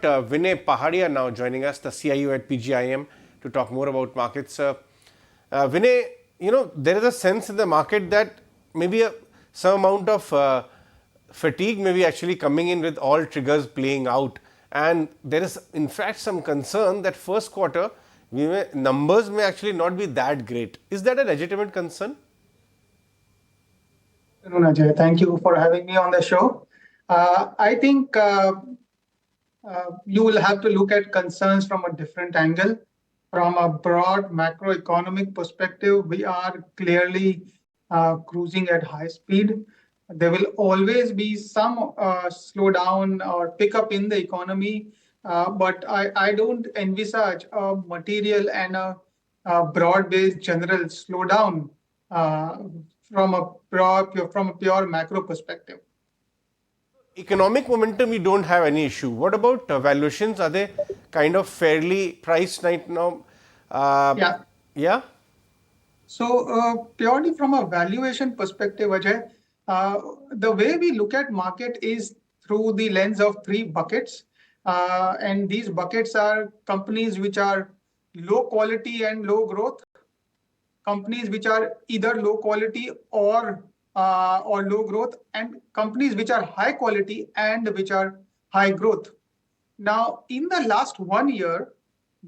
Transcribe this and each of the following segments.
Vinay Paharia now joining us, the CIO at PGIM, to talk more about markets. Vinay, there is a sense in the market that maybe some amount of fatigue may be actually coming in with all triggers playing out. And there is, in fact, some concern that first quarter numbers may actually not be that great. Is that a legitimate concern? Afternoon, Ajay. Thank you for having me on the show. I think you will have to look at concerns from a different angle. From a broad macroeconomic perspective, we are clearly cruising at high speed. There will always be some slowdown or pickup in the economy, but I don't envisage a material and a broad-based general slowdown uh, from a pure macro perspective. Economic momentum, we don't have any issue. What about valuations? Are they kind of fairly priced right now? Yeah. Yeah. So, purely from a valuation perspective, Ajay, the way we look at market is through the lens of three buckets. And these buckets are companies which are low quality and low growth, companies which are either low quality or low growth, and companies which are high quality and which are high growth. Now, in the last 1 year,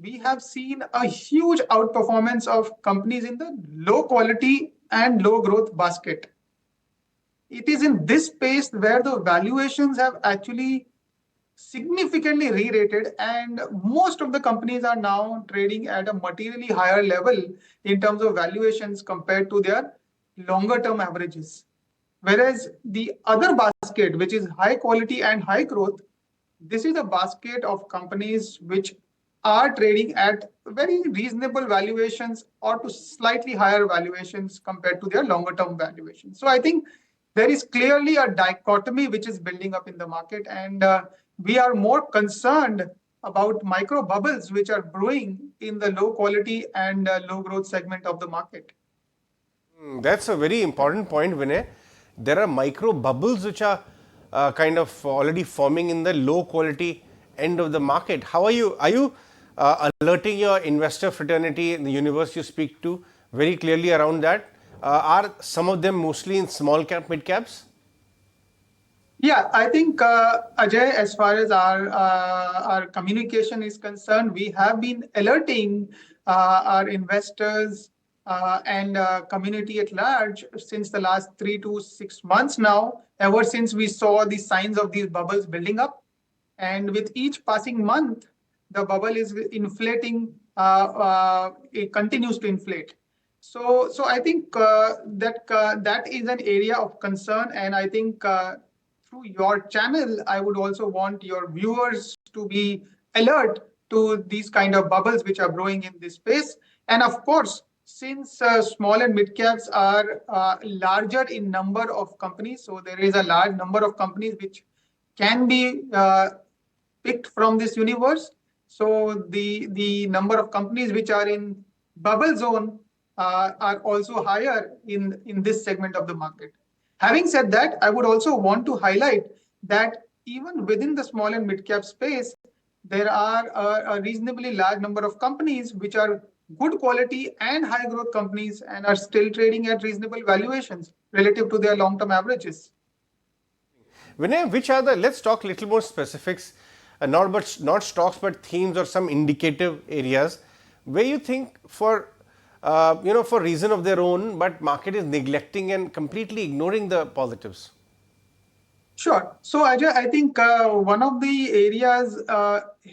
we have seen a huge outperformance of companies in the low quality and low growth basket. It is in this space where the valuations have actually significantly re-rated, and most of the companies are now trading at a materially higher level in terms of valuations compared to their longer term averages. Whereas the other basket, which is high quality and high growth, this is a basket of companies which are trading at very reasonable valuations or to slightly higher valuations compared to their longer term valuations. So I think there is clearly a dichotomy which is building up in the market, and we are more concerned about micro bubbles which are brewing in the low quality and low growth segment of the market. That's a very important point, Vinay. There are micro bubbles which are kind of already forming in the low quality end of the market. How are you? Are you alerting your investor fraternity in the universe you speak to very clearly around that? Are some of them mostly in small cap, mid caps? Yeah, I think Ajay, as far as our communication is concerned, we have been alerting our investors and community at large since the last 3 to 6 months now. Ever since we saw the signs of these bubbles building up, and with each passing month, the bubble is inflating. It continues to inflate. So I think that is an area of concern, and I think through your channel, I would also want your viewers to be alert to these kind of bubbles which are growing in this space. And of course, since small and mid caps are larger in number of companies, so there is a large number of companies which can be picked from this universe. So the number of companies which are in bubble zone are also higher in this segment of the market. Having said that, I would also want to highlight that even within the small and mid cap space, there are a reasonably large number of companies which are good quality and high growth companies and are still trading at reasonable valuations relative to their long term averages. Vinay, which are the, let's talk a little more specifics, not stocks, but themes or some indicative areas where you think for reason of their own, but market is neglecting and completely ignoring the positives. Sure. So, Ajay, I think one of the areas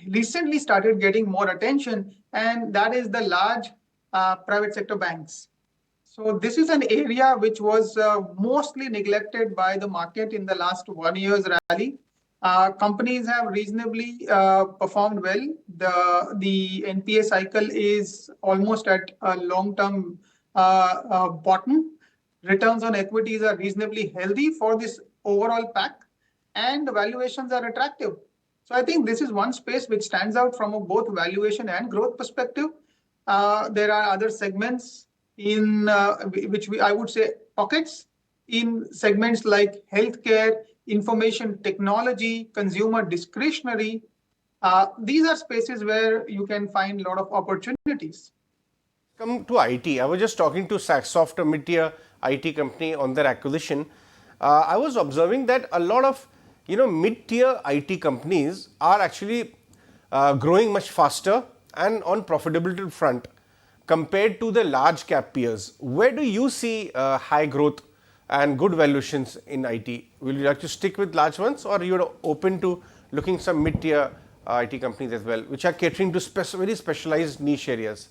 recently started getting more attention, and that is the large private sector banks. So, this is an area which was mostly neglected by the market in the last 1 year's rally. Companies have reasonably performed well. The NPA cycle is almost at a long-term bottom. Returns on equities are reasonably healthy for this overall pack, and the valuations are attractive. So I think this is one space which stands out from a both valuation and growth perspective. There are other segments in which I would say pockets in segments like healthcare, information technology, consumer discretionary, These are spaces where you can find a lot of opportunities. Come to IT. I was just talking to Saxsoft, a mid-tier IT company, on their acquisition. I was observing that a lot of mid-tier IT companies are actually growing much faster and on profitability front compared to the large cap peers. Where do you see high growth and good valuations in IT? Will you like to stick with large ones, or you're open to looking some mid-tier IT companies as well, which are catering to very specialized niche areas?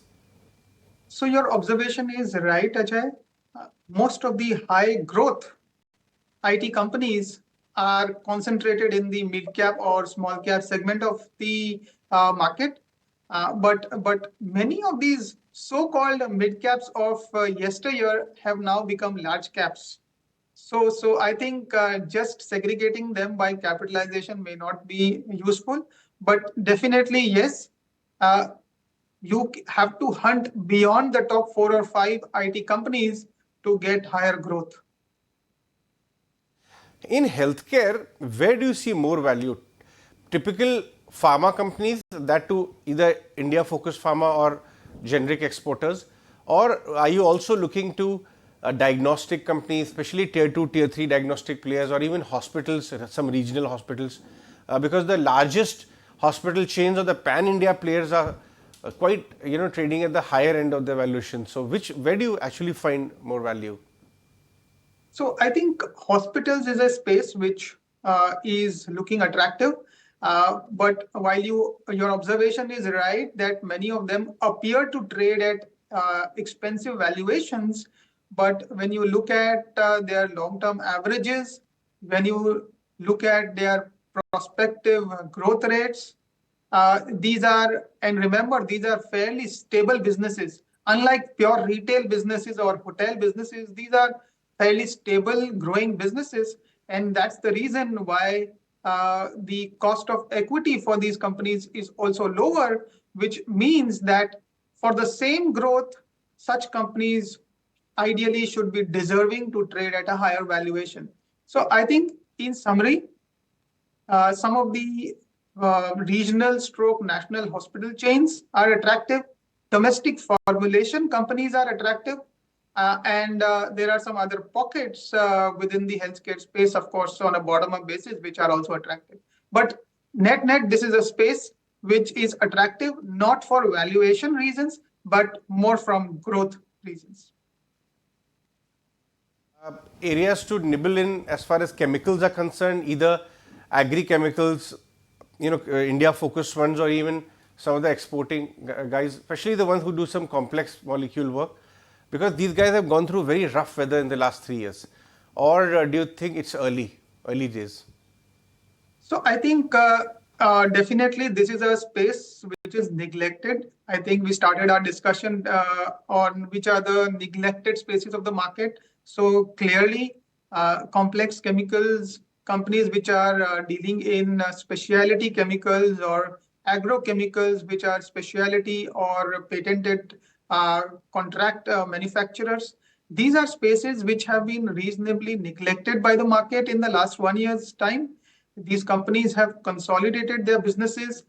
So your observation is right, Ajay. Most of the high growth IT companies are concentrated in the mid cap or small cap segment of the market. But many of these so-called mid caps of yesteryear have now become large caps. So I think just segregating them by capitalization may not be useful, but definitely yes. You have to hunt beyond the top 4 or 5 IT companies to get higher growth. In healthcare, where do you see more value? Typical pharma companies, that to either India focused pharma or generic exporters, or are you also looking to diagnostic companies, especially tier 2, tier 3 diagnostic players, or even hospitals, some regional hospitals, because the largest hospital chains or the pan India players are quite trading at the higher end of the valuation. So where do you actually find more value? So I think hospitals is a space which is looking attractive. But while your observation is right that many of them appear to trade at expensive valuations, but when you look at their long-term averages, when you look at their prospective growth rates, and remember, these are fairly stable businesses. Unlike pure retail businesses or hotel businesses, these are fairly stable, growing businesses. And that's the reason why the cost of equity for these companies is also lower, which means that for the same growth, such companies ideally should be deserving to trade at a higher valuation. So I think in summary, some of the regional stroke national hospital chains are attractive. Domestic formulation companies are attractive. And there are some other pockets within the healthcare space, of course, on a bottom-up basis, which are also attractive. But net, this is a space which is attractive not for valuation reasons, but more from growth reasons. Areas to nibble in as far as chemicals are concerned, either agri-chemicals, India-focused ones, or even some of the exporting guys, especially the ones who do some complex molecule work, because these guys have gone through very rough weather in the last 3 years. Or do you think it's early days? So I think definitely this is a space which is neglected. I think we started our discussion on which are the neglected spaces of the market. So clearly, complex chemicals companies which are dealing in specialty chemicals or agrochemicals, which are specialty or patented contract manufacturers. These are spaces which have been reasonably neglected by the market in the last 1 year's time. These companies have consolidated their businesses.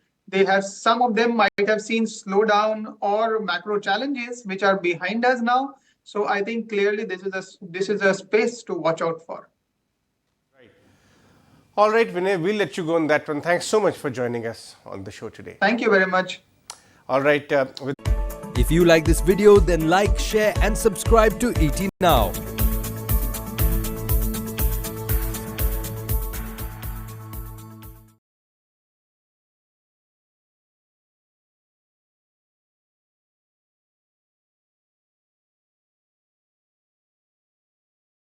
Some of them might have seen slowdown or macro challenges which are behind us now. So I think clearly this is a space to watch out for. Right. All right, Vinay, we'll let you go on that one. Thanks so much for joining us on the show today. Thank you very much. All right. If you like this video, then like, share and subscribe to ET Now.